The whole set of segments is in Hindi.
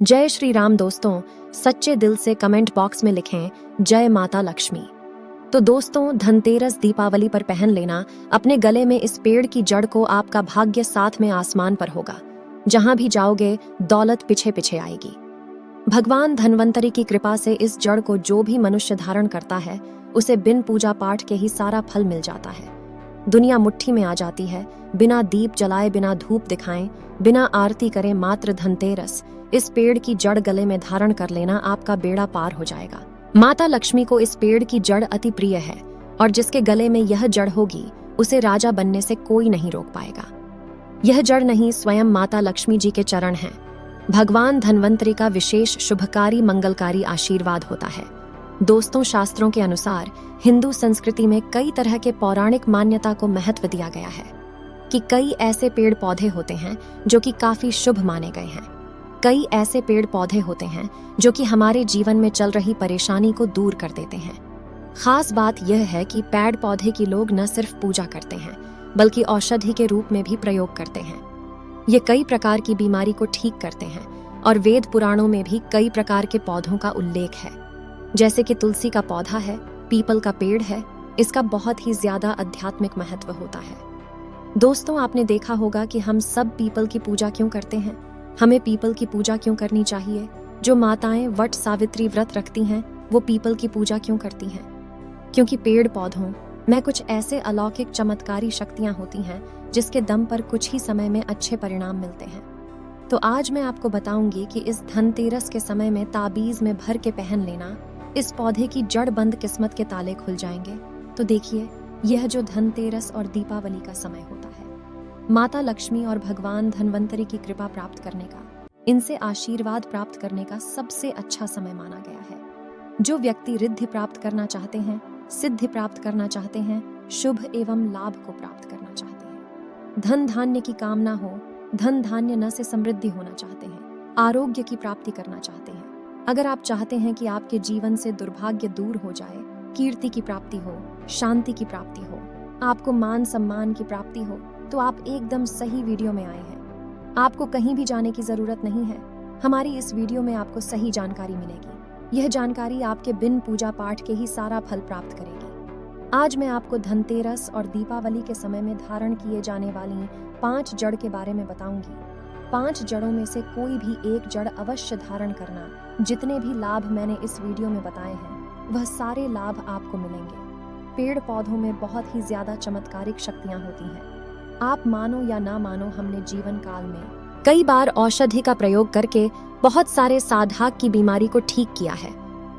जय श्री राम दोस्तों, सच्चे दिल से कमेंट बॉक्स में लिखें जय माता लक्ष्मी। तो दोस्तों, धनतेरस दीपावली पर पहन लेना अपने गले में इस पेड़ की जड़ को। आपका भाग्य साथ में आसमान पर होगा। जहां भी जाओगे दौलत पीछे पीछे आएगी। भगवान धन्वंतरी की कृपा से इस जड़ को जो भी मनुष्य धारण करता है उसे बिन पूजा पाठ के ही सारा फल मिल जाता है। दुनिया मुट्ठी में आ जाती है। बिना दीप जलाए, बिना धूप दिखाएं, बिना आरती करें, मात्र धनतेरस इस पेड़ की जड़ गले में धारण कर लेना, आपका बेड़ा पार हो जाएगा। माता लक्ष्मी को इस पेड़ की जड़ अति प्रिय है और जिसके गले में यह जड़ होगी उसे राजा बनने से कोई नहीं रोक पाएगा। यह जड़ नहीं, स्वयं माता लक्ष्मी जी के चरण हैं। भगवान धन्वंतरी का विशेष शुभकारी मंगलकारी आशीर्वाद होता है। दोस्तों, शास्त्रों के अनुसार हिंदू संस्कृति में कई तरह के पौराणिक मान्यता को महत्व दिया गया है कि कई ऐसे पेड़ पौधे होते हैं जो कि काफी शुभ माने गए हैं। कई ऐसे पेड़ पौधे होते हैं जो कि हमारे जीवन में चल रही परेशानी को दूर कर देते हैं। खास बात यह है कि पेड़ पौधे की लोग न सिर्फ पूजा करते हैं बल्कि औषधि के रूप में भी प्रयोग करते हैं। ये कई प्रकार की बीमारी को ठीक करते हैं और वेद पुराणों में भी कई प्रकार के पौधों का उल्लेख है। जैसे कि तुलसी का पौधा है, पीपल का पेड़ है। इसका बहुत ही ज्यादा आध्यात्मिक महत्व होता है। दोस्तों, आपने देखा होगा कि हम सब पीपल की पूजा क्यों करते हैं। हमें पीपल की पूजा क्यों करनी चाहिए। जो माताएं वट सावित्री व्रत रखती हैं वो पीपल की पूजा क्यों करती हैं? क्योंकि पेड़ पौधों में कुछ ऐसे अलौकिक चमत्कारी शक्तियां होती हैं जिसके दम पर कुछ ही समय में अच्छे परिणाम मिलते हैं। तो आज मैं आपको बताऊंगी कि इस धनतेरस के समय में ताबीज में भर के पहन लेना, इस पौधे की जड़ बंद किस्मत के ताले खुल जाएंगे। तो देखिए, यह जो धनतेरस और दीपावली का समय होता है, माता लक्ष्मी और भगवान धन्वंतरी की कृपा प्राप्त करने का, इनसे आशीर्वाद प्राप्त करने का सबसे अच्छा समय माना गया है। जो व्यक्ति रिद्धि प्राप्त करना चाहते हैं, सिद्धि प्राप्त करना चाहते हैं, शुभ एवं लाभ को प्राप्त करना चाहते हैं, धन धान्य की कामना हो, धन धान्य न से समृद्धि होना चाहते हैं, आरोग्य की प्राप्ति करना चाहते हैं, अगर आप चाहते हैं कि आपके जीवन से दुर्भाग्य दूर हो जाए, कीर्ति की प्राप्ति हो, शांति की प्राप्ति हो, आपको मान सम्मान की प्राप्ति हो, तो आप एकदम सही वीडियो में आए हैं। आपको कहीं भी जाने की जरूरत नहीं है। हमारी इस वीडियो में आपको सही जानकारी मिलेगी। यह जानकारी आपके बिन पूजा पाठ के ही सारा फल प्राप्त करेगी। आज मैं आपको धनतेरस और दीपावली के समय में धारण किए जाने वाली 5 जड़ के बारे में बताऊंगी। 5 जड़ों में से कोई भी एक जड़ अवश्य धारण करना। जितने भी लाभ मैंने इस वीडियो में बताए हैं वह सारे लाभ आपको मिलेंगे। पेड़ पौधों में बहुत ही ज्यादा चमत्कारिक शक्तियां होती हैं। आप मानो या ना मानो, हमने जीवन काल में कई बार औषधि का प्रयोग करके बहुत सारे साधक की बीमारी को ठीक किया है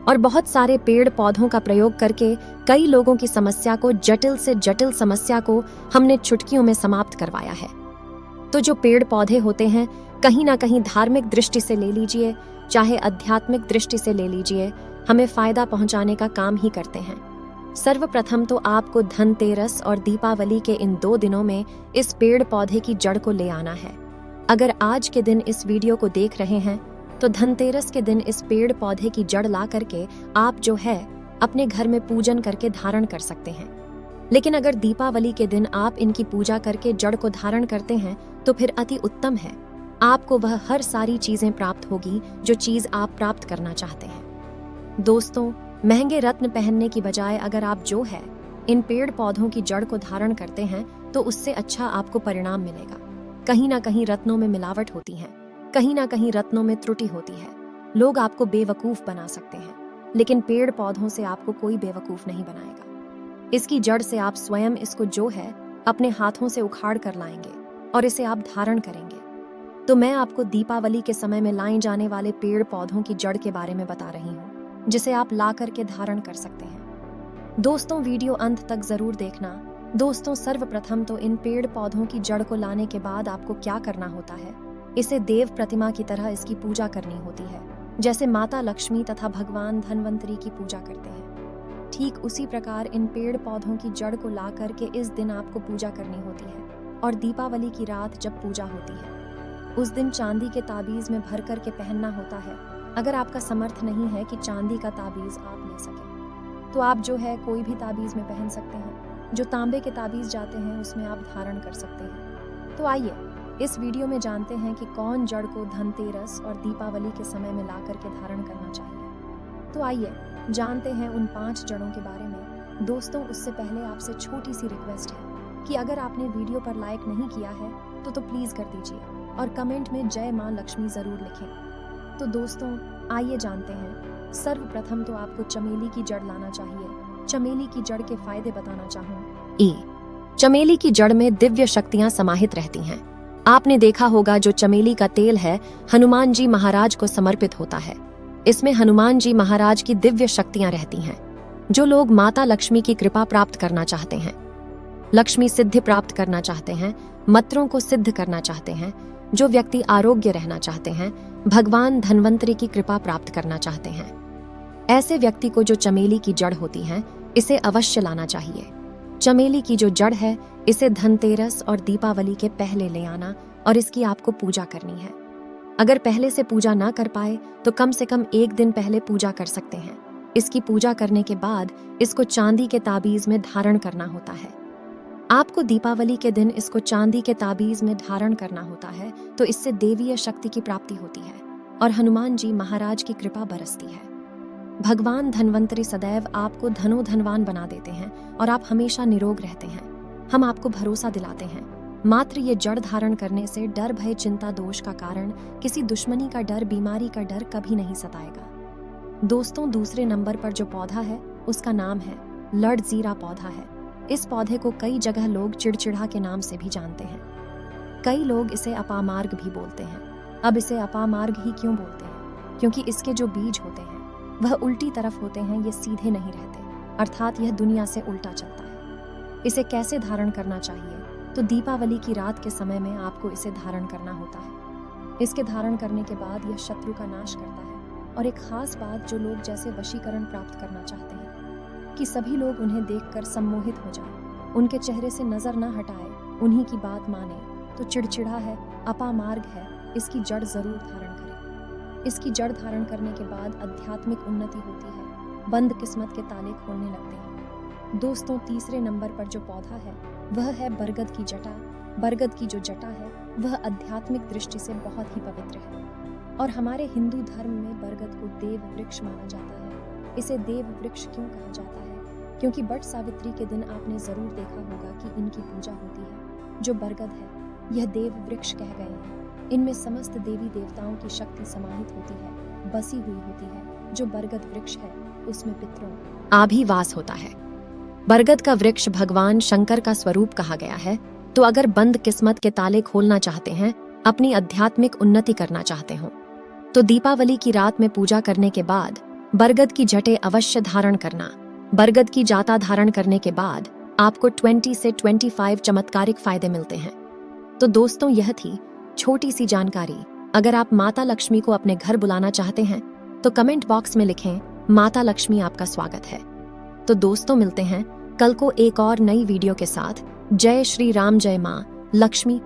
और बहुत सारे पेड़ पौधों का प्रयोग करके कई लोगों की समस्या को, जटिल से जटिल समस्या को हमने चुटकियों में समाप्त करवाया है। तो जो पेड़ पौधे होते हैं, कहीं ना कहीं धार्मिक दृष्टि से ले लीजिए, चाहे आध्यात्मिक दृष्टि से ले लीजिए, हमें फायदा पहुंचाने का काम ही करते हैं। सर्वप्रथम तो आपको धनतेरस और दीपावली के इन 2 दिनों में इस पेड़ पौधे की जड़ को ले आना है। अगर आज के दिन इस वीडियो को देख रहे हैं तो धनतेरस के दिन इस पेड़ पौधे की जड़ ला करके आप जो है अपने घर में पूजन करके धारण कर सकते हैं। लेकिन अगर दीपावली के दिन आप इनकी पूजा करके जड़ को धारण करते हैं तो फिर अति उत्तम है। आपको वह हर सारी चीजें प्राप्त होगी जो चीज आप प्राप्त करना चाहते हैं। दोस्तों, महंगे रत्न पहनने की बजाय अगर आप जो है इन पेड़ पौधों की जड़ को धारण करते हैं तो उससे अच्छा आपको परिणाम मिलेगा। कहीं ना कहीं रत्नों में मिलावट होती है, कहीं ना कहीं रत्नों में त्रुटि होती है। लोग आपको बेवकूफ बना सकते हैं, लेकिन पेड़ पौधों से आपको कोई बेवकूफ नहीं बनाएगा। इसकी जड़ से आप स्वयं इसको जो है अपने हाथों से उखाड़ कर लाएंगे और इसे आप धारण करेंगे। तो मैं आपको दीपावली के समय में लाए जाने वाले पेड़ पौधों की जड़ के बारे में बता रही हूँ जिसे आप ला करके धारण कर सकते हैं। दोस्तों, वीडियो अंत तक जरूर देखना। दोस्तों, सर्वप्रथम तो इन पेड़ पौधों की जड़ को लाने के बाद आपको क्या करना होता है, इसे देव प्रतिमा की तरह इसकी पूजा करनी होती है। जैसे माता लक्ष्मी तथा भगवान धन्वंतरी की पूजा करते हैं, ठीक उसी प्रकार इन पेड़ पौधों की जड़ को ला करके इस दिन आपको पूजा करनी होती है। और दीपावली की रात जब पूजा होती है उस दिन चांदी के ताबीज में भर करके पहनना होता है। अगर आपका समर्थ नहीं है कि चांदी का ताबीज आप ले सकें तो आप जो है कोई भी ताबीज में पहन सकते हैं। जो तांबे के ताबीज जाते हैं उसमें आप धारण कर सकते हैं। तो आइए इस वीडियो में जानते हैं कि कौन जड़ को धनतेरस और दीपावली के समय में ला करके धारण करना चाहिए। तो आइए जानते हैं उन 5 जड़ों के बारे में। दोस्तों, उससे पहले आपसे छोटी सी रिक्वेस्ट है कि अगर आपने वीडियो पर लाइक नहीं किया है तो प्लीज कर दीजिए और कमेंट में जय मां लक्ष्मी जरूर लिखें। तो दोस्तों, आइए जानते हैं। सर्वप्रथम तो आपको चमेली की जड़ लाना चाहिए। चमेली की जड़ के फायदे बताना चाहूँ। चमेली की जड़ में दिव्य शक्तियां समाहित रहती हैं। आपने देखा होगा जो चमेली का तेल है हनुमान जी महाराज को समर्पित होता है। इसमें हनुमान जी महाराज की दिव्य शक्तियां रहती हैं। जो लोग माता लक्ष्मी की कृपा प्राप्त करना चाहते हैं, लक्ष्मी सिद्धि प्राप्त करना चाहते हैं, मंत्रों को सिद्ध करना चाहते हैं, जो व्यक्ति आरोग्य रहना चाहते हैं, भगवान धन्वंतरी की कृपा प्राप्त करना चाहते हैं, ऐसे व्यक्ति को जो चमेली की जड़ होती है इसे अवश्य लाना चाहिए। चमेली की जो जड़ है इसे धनतेरस और दीपावली के पहले ले आना और इसकी आपको पूजा करनी है। अगर पहले से पूजा ना कर पाए तो कम से कम 1 दिन पहले पूजा कर सकते हैं। इसकी पूजा करने के बाद इसको चांदी के ताबीज में धारण करना होता है। आपको दीपावली के दिन इसको चांदी के ताबीज में धारण करना होता है, तो इससे देवीय शक्ति की प्राप्ति होती है और हनुमान जी महाराज की कृपा बरसती है। भगवान धन्वंतरी सदैव आपको धनोधनवान बना देते हैं और आप हमेशा निरोग रहते हैं। हम आपको भरोसा दिलाते हैं। मात्र ये जड़ धारण करने से डर भय चिंता दोष का कारण, किसी दुश्मनी का डर, बीमारी का डर कभी नहीं सताएगा। दोस्तों, दूसरे नंबर पर जो पौधा है उसका नाम है लड़जीरा पौधा है। इस पौधे को कई जगह लोग चिड़चिड़ा के नाम से भी जानते हैं। कई लोग इसे अपामार्ग भी बोलते हैं। अब इसे अपामार्ग ही क्यों बोलते हैं? क्योंकि इसके जो बीज होते हैं वह उल्टी तरफ होते हैं, ये सीधे नहीं रहते, अर्थात यह दुनिया से उल्टा चलता है। इसे कैसे धारण करना चाहिए? तो दीपावली की रात के समय में आपको इसे धारण करना होता है। इसके धारण करने के बाद यह शत्रु का नाश करता है। और एक खास बात, जो लोग जैसे वशीकरण प्राप्त करना चाहते हैं कि सभी लोग उन्हें देखकर सम्मोहित हो जाएं, उनके चेहरे से नजर न हटाए, उन्हीं की बात माने, तो चिड़चिड़ा है, अपामार्ग है, इसकी जड़ जरूर धारण करें। इसकी जड़ धारण करने के बाद आध्यात्मिक उन्नति होती है, बंद किस्मत के ताले खोलने लगते हैं। दोस्तों, तीसरे नंबर पर जो पौधा है वह है बरगद की जटा। बरगद की जो जटा है वह आध्यात्मिक दृष्टि से बहुत ही पवित्र है और हमारे हिंदू धर्म में बरगद को देव वृक्ष माना जाता है। इसे देव वृक्ष क्यों कहा जाता है? क्योंकि बट सावित्री के दिन आपने जरूर देखा होगा कि इनकी पूजा होती है। जो बरगद है यह देव वृक्ष कह गए हैं। इनमें समस्त देवी देवताओं की शक्ति समाहित होती है, बसी हुई होती है। जो बरगद वृक्ष है उसमें पितरों आभिवास होता है। बरगद का वृक्ष भगवान शंकर का स्वरूप कहा गया है। तो अगर बंद किस्मत के ताले खोलना चाहते हैं, अपनी आध्यात्मिक उन्नति करना चाहते हो, तो दीपावली की रात में पूजा करने के बाद बरगद की जटें अवश्य धारण करना। बरगद की जाता धारण करने के बाद आपको 20 से 25 चमत्कारिक फायदे मिलते हैं। तो दोस्तों, यह थी छोटी सी जानकारी। अगर आप माता लक्ष्मी को अपने घर बुलाना चाहते हैं तो कमेंट बॉक्स में लिखें, माता लक्ष्मी आपका स्वागत है। तो दोस्तों, मिलते हैं कल को एक और नई वीडियो के साथ। जय श्री राम, जय मां लक्ष्मी।